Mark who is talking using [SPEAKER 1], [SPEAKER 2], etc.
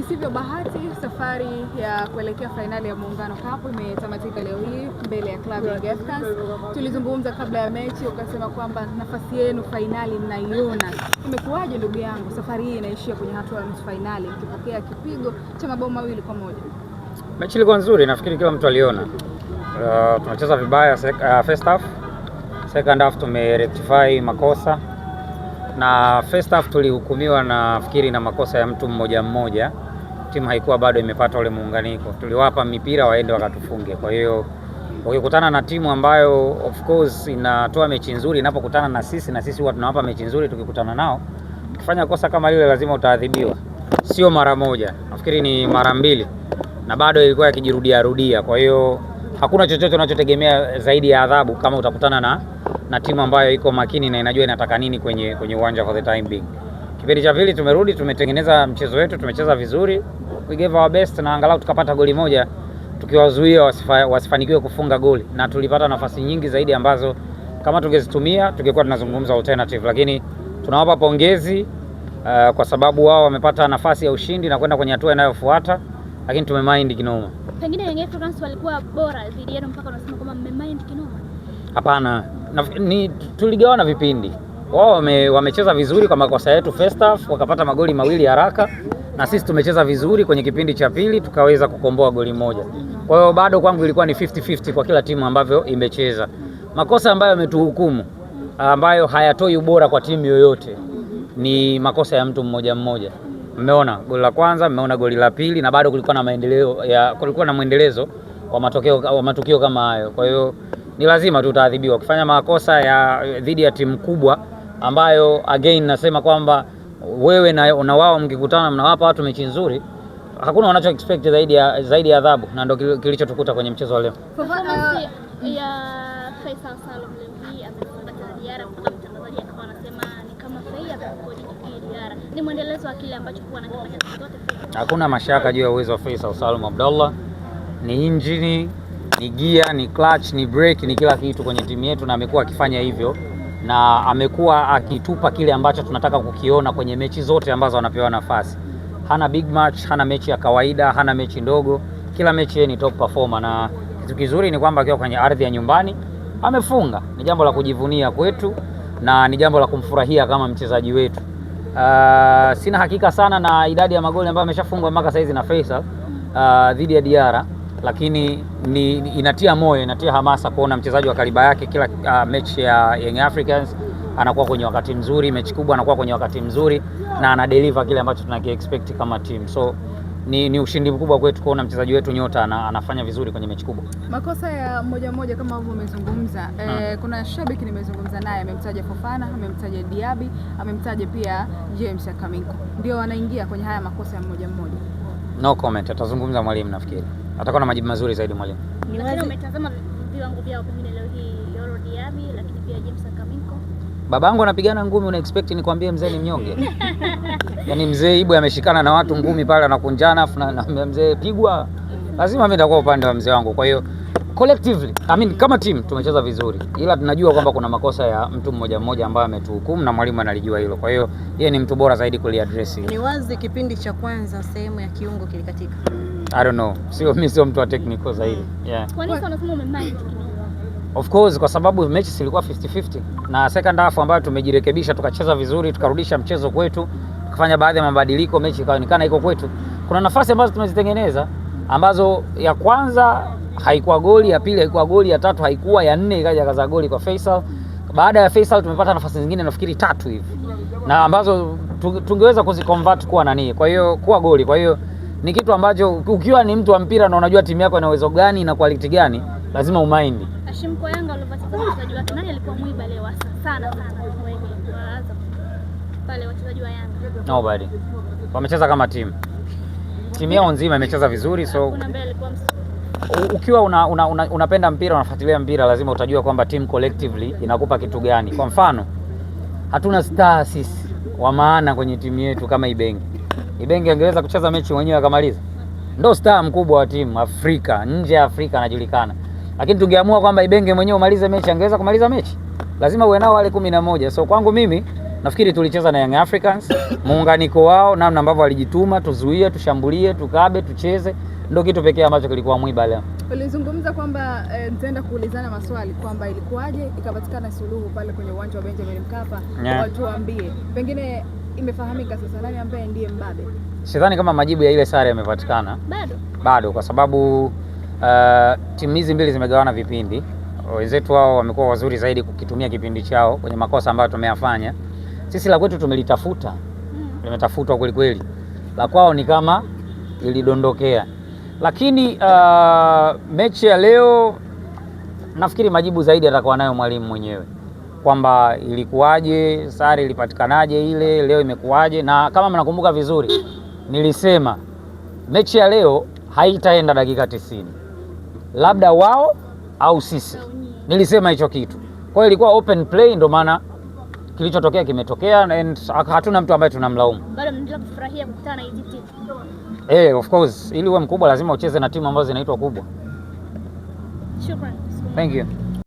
[SPEAKER 1] isivyo bahati, safari ya kuelekea fainali ya Muungano Cup imetamatika leo hii mbele ya klabu ya Africans. Tulizungumza kabla ya mechi, ukasema kwamba nafasi yenu fainali mnaiona. Imekuwaje ndugu yangu, safari hii inaishia kwenye hatua ya nusu fainali mkipokea kipigo cha mabao 2-1?
[SPEAKER 2] Mechi ilikuwa nzuri, nafikiri kila mtu aliona. Tunacheza vibaya first half. Second half tumerectify makosa. Na first half tulihukumiwa nafikiri na makosa ya mtu mmoja. Timu haikuwa bado imepata ule muunganiko. Tuliwapa mipira waende wakatufunge. Kwa hiyo ukikutana na timu ambayo of course inatoa mechi nzuri, inapokutana na sisi huwa tunawapa mechi nzuri tukikutana nao. Ukifanya kosa kama lile lazima utaadhibiwa. Sio mara moja. Nafikiri ni mara 2. Na bado ilikuwa ikijirudia. Kwa hiyo hakuna chochote unachotegemea zaidi ya adhabu kama utakutana na timu ambayo iko makini na inajua inataka nini kwenye uwanja for the time being. Kipindi cha pili tumerudi, tumetengeneza mchezo wetu, tumecheza vizuri. We gave our best na angalau tukapata goli moja tukiwazuia wasifanikiwe kufunga goli, na tulipata nafasi nyingi zaidi ambazo kama tungezitumia tungekuwa tunazungumza alternative, lakini tunawapa pongezi kwa sababu wao wamepata nafasi ya ushindi na kwenda kwenye hatua inayofuata, lakini tumemind kinoma.
[SPEAKER 3] Pengine Young Africans walikuwa bora dhidi yenu mpaka unasema kwamba mmemind kinoma?
[SPEAKER 2] Hapana, tuligawana vipindi. Wao wamecheza vizuri kwa makosa yetu first half, wakapata magoli 2 haraka, na sisi tumecheza vizuri kwenye kipindi cha pili tukaweza kukomboa goli moja. Kwa hiyo bado kwangu ilikuwa ni 50-50 kwa kila timu ambavyo imecheza. Makosa ambayo yametuhukumu ambayo hayatoi ubora kwa timu yoyote ni makosa ya mtu mmoja. Mmeona goli la kwanza, mmeona goli la pili, na bado kulikuwa na mwendelezo wa matukio kama hayo. Kwa hiyo ni lazima tutaadhibiwa. Ukifanya makosa dhidi ya timu kubwa ambayo again nasema kwamba wewe na wao mkikutana mnawapa watu mechi nzuri, hakuna wanacho expect zaidi ya adhabu, na ndio kilichotukuta kwenye mchezo wa leo.
[SPEAKER 3] Performance ya Faisal Salum leo hii amefunga Diarra, kwa mtangazaji akawa anasema ni kama Faisal kwa Diarra. Ni mwendelezo wa kile ambacho kwa anakifanya zote. Hakuna
[SPEAKER 2] mashaka juu ya uwezo wa Faisal Salum Abdallah. Ni injini, ni gear, ni clutch, ni brake, ni kila kitu kwenye timu yetu, na amekuwa akifanya hivyo na amekuwa akitupa kile ambacho tunataka kukiona kwenye mechi zote ambazo anapewa nafasi. Hana big match, hana mechi ya kawaida, hana mechi ndogo. Kila mechi yeye ni top performer, na kitu kizuri ni kwamba akiwa kwenye ardhi ya nyumbani amefunga. Ni jambo la kujivunia kwetu na ni jambo la kumfurahia kama mchezaji wetu. Sina hakika sana na idadi ya magoli ambayo ameshafungwa mpaka saizi na Faisal dhidi ya Diarra, lakini inatia moyo, inatia hamasa kuona mchezaji wa kaliba yake kila mechi ya Young Africans anakuwa kwenye wakati mzuri, mechi kubwa anakuwa kwenye wakati mzuri na ana deliver kile ambacho tunaki-expect kama team. So ni ushindi mkubwa kwetu kuona mchezaji wetu nyota anafanya vizuri kwenye mechi kubwa.
[SPEAKER 1] Makosa ya moja kama ambavyo umezungumza, kuna shabiki nimezungumza naye amemtaja Fofana, amemtaja Diaby, amemtaja pia James Akaminko. Ndio wanaingia kwenye haya makosa ya moja.
[SPEAKER 2] No comment, atazungumza mwalimu, nafikiri atakuwa na majibu mazuri zaidi mwalimu.
[SPEAKER 3] Lakini umetazama viwango vyao pengine leo hii Yoro Diaby, lakini pia James Akaminko.
[SPEAKER 2] Babangu anapigana ngumi, una expect nikwambie mzee ni mnyonge? Yaani mzee Ibu ameshikana na watu ngumi pale anakunjana, afu na mzee pigwa. Lazima mimi nitakuwa upande wa mzee wangu. Kwa hiyo collectively, kama team tumecheza vizuri, ila tunajua kwamba kuna makosa ya mtu mmoja ambaye ametuhukumu na mwalimu analijua hilo. Kwa hiyo yeye ni mtu bora zaidi kuliaddress.
[SPEAKER 4] Ni wazi kipindi cha kwanza sehemu ya kiungo kilikatika.
[SPEAKER 2] I don't know. Mimi sio mtu wa technical zaidi. Yeah.
[SPEAKER 3] Kwa nini unasema umemind?
[SPEAKER 2] Of course kwa sababu mechi zilikuwa 50-50 na second half ambayo tumejirekebisha, tukacheza vizuri, tukarudisha mchezo kwetu, tukafanya baadhi ya mabadiliko, mechi ikaonekana iko kwetu. Kuna nafasi ambazo tumezitengeneza ambazo ya kwanza haikuwa goli, ya pili haikuwa goli, ya tatu haikuwa, ya nne ikaja kaza goli kwa Faisal. Baada ya Faisal tumepata nafasi zingine nafikiri 3 hivi, na ambazo tungeweza kuziconvert kuwa nani, kwa hiyo kuwa goli. Kwa hiyo ni kitu ambacho ukiwa ni mtu wa mpira na unajua timu yako ina uwezo gani na quality gani, lazima umind.
[SPEAKER 3] Hashim, kwa Yanga walivyocheza wachezaji wake, nani alikuwa mwiba leo sana pale wachezaji wa Yanga?
[SPEAKER 2] Nobody. Wamecheza kama timu yao nzima imecheza vizuri, so ukiwa unapenda mpira, unafuatilia mpira, lazima utajua kwamba team collectively inakupa kitu gani. Kwa mfano, hatuna star sisi wa maana kwenye timu yetu kama Ibenge angeweza kucheza mechi mwenyewe akamaliza. Ndio star mkubwa wa timu Afrika, nje ya Afrika anajulikana. Lakini tungeamua kwamba Ibenge mwenyewe umalize mechi, angeweza kumaliza mechi? Lazima uwe nao wale 11. So kwangu mimi Nafikiri tulicheza na Young Africans, muunganiko wao, namna ambavyo walijituma, tuzuie, tushambulie, tukabe, tucheze, ndio kitu pekee ambacho kilikuwa mwiba leo.
[SPEAKER 1] Ulizungumza kwamba nitaenda kuulizana maswali kwamba ilikuwaje ikapatikana suluhu pale kwenye uwanja wa Benjamin Mkapa. Watuambie, pengine imefahamika sasa nani ambaye ndiye mbabe?
[SPEAKER 2] Sidhani kama majibu ya ile sare yamepatikana. Bado kwa sababu timu hizi mbili zimegawana vipindi. Wenzetu wao wamekuwa wazuri zaidi kukitumia kipindi chao kwenye makosa ambayo tumeyafanya. Sisi la kwetu tumelitafuta. Limetafutwa kweli kweli. La kwao ni kama ilidondokea. Lakini mechi ya leo nafikiri majibu zaidi atakuwa nayo mwalimu mwenyewe. Kwamba ilikuwaje, sare ilipatikanaje ile, leo imekuwaje, na kama mnakumbuka vizuri nilisema mechi ya leo haitaenda dakika 90. Labda wao au sisi. Nilisema hicho kitu. Kwa hiyo ilikuwa open play, ndio maana kilichotokea kimetokea and hatuna mtu ambaye tunamlaumu.
[SPEAKER 3] Bado mnaendelea kufurahia kukutana na hizi timu.
[SPEAKER 2] Of course, ili uwe mkubwa lazima ucheze na timu ambazo zinaitwa kubwa.
[SPEAKER 3] Shukrani.
[SPEAKER 2] Thank you.